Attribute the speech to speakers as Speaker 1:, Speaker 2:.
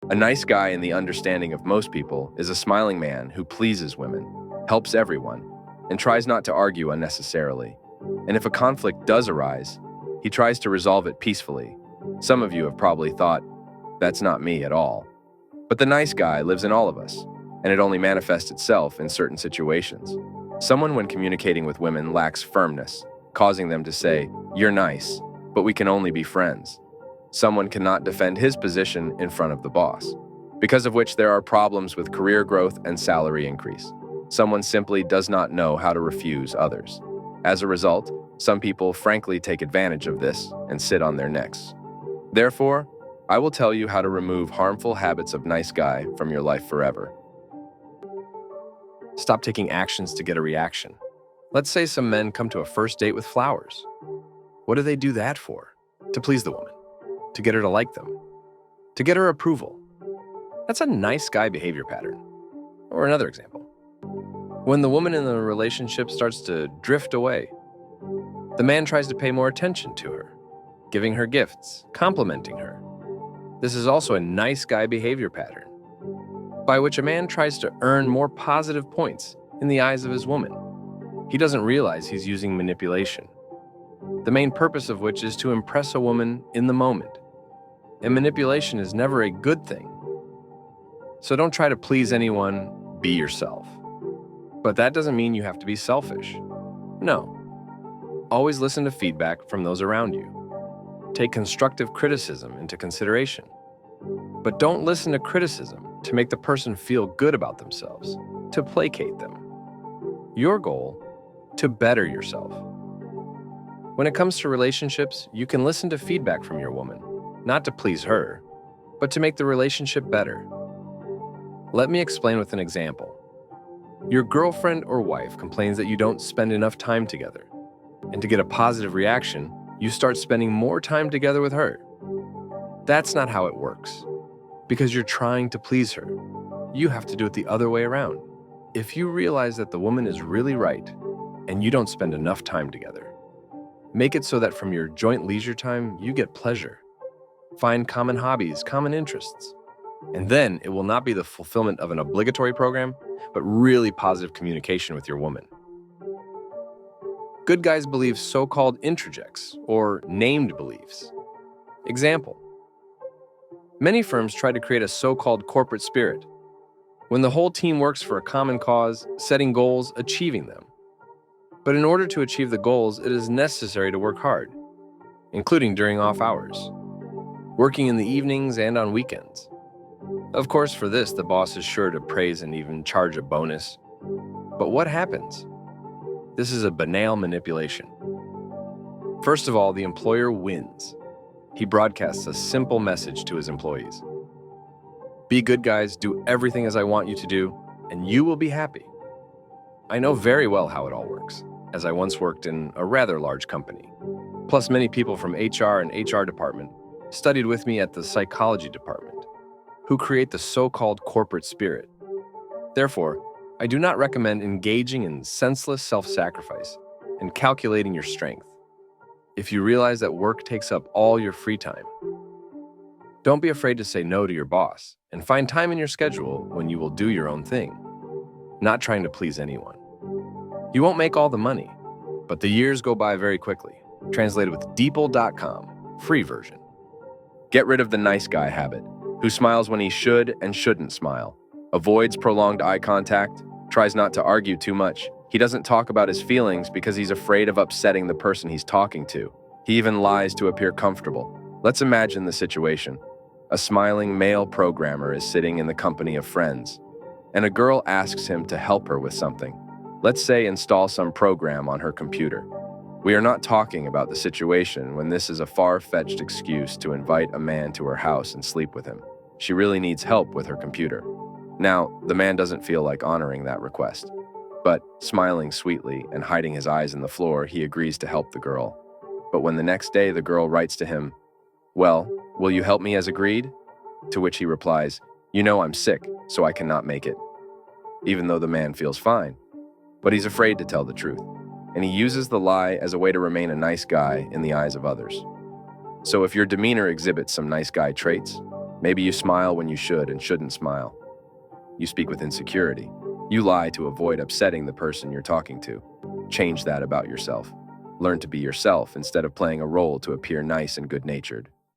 Speaker 1: A nice guy in the understanding of most people is a smiling man who pleases women, helps everyone, and tries not to argue unnecessarily. And if a conflict does arise, he tries to resolve it peacefully. Some of you have probably thought, that's not me at all. But the nice guy lives in all of us, and it only manifests itself in certain situations. Someone, when communicating with women, lacks firmness, causing them to say, "You're nice, but we can only be friends." Someone cannot defend his position in front of the boss, because of which there are problems with career growth and salary increase. Someone simply does not know how to refuse others. As a result, some people frankly take advantage of this and sit on their necks. Therefore, I will tell you how to remove harmful habits of nice guy from your life forever. Stop taking actions to get a reaction. Let's say some men come to a first date with flowers. What do they do that for? To please the woman, to get her to like them, to get her approval. That's a nice guy behavior pattern. Or another example. When the woman in the relationship starts to drift away, the man tries to pay more attention to her, giving her gifts, complimenting her. This is also a nice guy behavior pattern, by which a man tries to earn more positive points in the eyes of his woman. He doesn't realize he's using manipulation, the main purpose of which is to impress a woman in the moment. And manipulation is never a good thing. So don't try to please anyone, be yourself. But that doesn't mean you have to be selfish. No. Always listen to feedback from those around you. Take constructive criticism into consideration. But don't listen to criticism to make the person feel good about themselves, to placate them. Your goal, to better yourself. When it comes to relationships, you can listen to feedback from your woman, not to please her, but to make the relationship better. Let me explain with an example. Your girlfriend or wife complains that you don't spend enough time together, and to get a positive reaction, you start spending more time together with her. That's not how it works, because you're trying to please her. You have to do it the other way around. If you realize that the woman is really right, and you don't spend enough time together, make it so that from your joint leisure time, you get pleasure. Find common hobbies, common interests. And then it will not be the fulfillment of an obligatory program, but really positive communication with your woman. Good guys believe so-called introjects, or named beliefs. Example. Many firms try to create a so-called corporate spirit, when the whole team works for a common cause, setting goals, achieving them. But in order to achieve the goals, it is necessary to work hard, including during off hours, working in the evenings and on weekends. Of course, for this, the boss is sure to praise and even charge a bonus. But what happens? This is a banal manipulation. First of all, the employer wins. He broadcasts a simple message to his employees. Be good guys, do everything as I want you to do, and you will be happy. I know very well how it all works, as I once worked in a rather large company. Plus, many people from HR and HR department studied with me at the psychology department, who create the so-called corporate spirit. Therefore, I do not recommend engaging in senseless self-sacrifice and calculating your strength. If you realize that work takes up all your free time, don't be afraid to say no to your boss and find time in your schedule when you will do your own thing, not trying to please anyone. You won't make all the money, but the years go by very quickly. Translated with Deeple.com, free version. Get rid of the nice guy habit, who smiles when he should and shouldn't smile, avoids prolonged eye contact, tries not to argue too much. He doesn't talk about his feelings because he's afraid of upsetting the person he's talking to. He even lies to appear comfortable. Let's imagine the situation. A smiling male programmer is sitting in the company of friends, and a girl asks him to help her with something. Let's say install some program on her computer. We are not talking about the situation when this is a far-fetched excuse to invite a man to her house and sleep with him. She really needs help with her computer. Now, the man doesn't feel like honoring that request, but smiling sweetly and hiding his eyes in the floor, he agrees to help the girl. But when the next day the girl writes to him, "Well, will you help me as agreed?" To which he replies, "You know I'm sick, so I cannot make it." Even though the man feels fine, but he's afraid to tell the truth, and he uses the lie as a way to remain a nice guy in the eyes of others. So if your demeanor exhibits some nice guy traits, Maybe you smile when you should and shouldn't smile. You speak with insecurity. You lie to avoid upsetting the person you're talking to. Change that about yourself. Learn to be yourself instead of playing a role to appear nice and good-natured.